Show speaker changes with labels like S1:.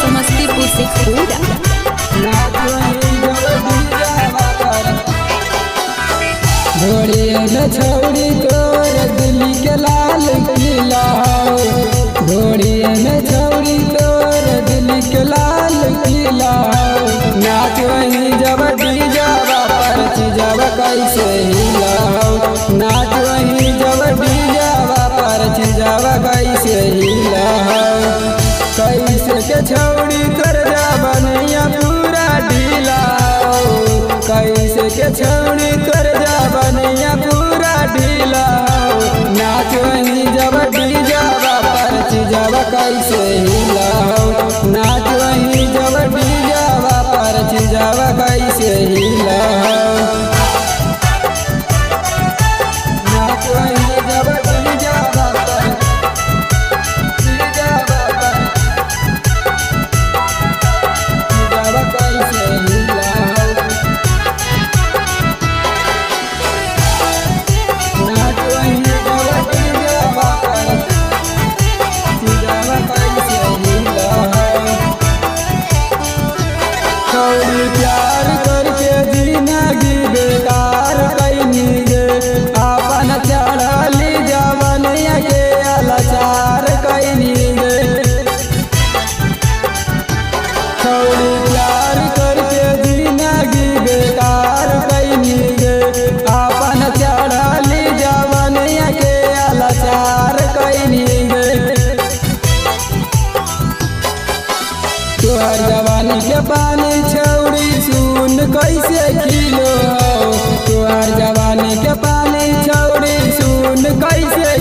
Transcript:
S1: समस्तीपुर से पूरा
S2: घोड़िया न छौड़ी तोर दिल्ली के लाल किला घोड़िया न छौड़ी तोर दिल्ली के लाल किला नाच वही जब डीजावा पर चीजब कैसे हिला नाच वही जब डीजावा पर चीजब कैसे हिला कैसे के छौड़ी कर जा बनैया पूरा ढीला कैसे के छौड़ी कर जा बनैया पूरा ढीला नाच वही जब डीजावा पर चीजब कैसे हिला नाच वही जब डीजावा पर चीजब कैसे हिला नाच वही जब डीजावा पर चीजब कैसे हिला प्यार करके जिंदगी बेकार कैनी गे अपन चढ़ली जवनिया के लाचार कैनी गे छौड़ी प्यार करके जिंदगी बेकार कैनी गे अपन चढ़ली जवनिया के लाचार कैनी गे तोहर जवानी के पानी छौड़ी सुन कैसे किलो तोहर जवानी के पानी छौड़ी सुन कैसे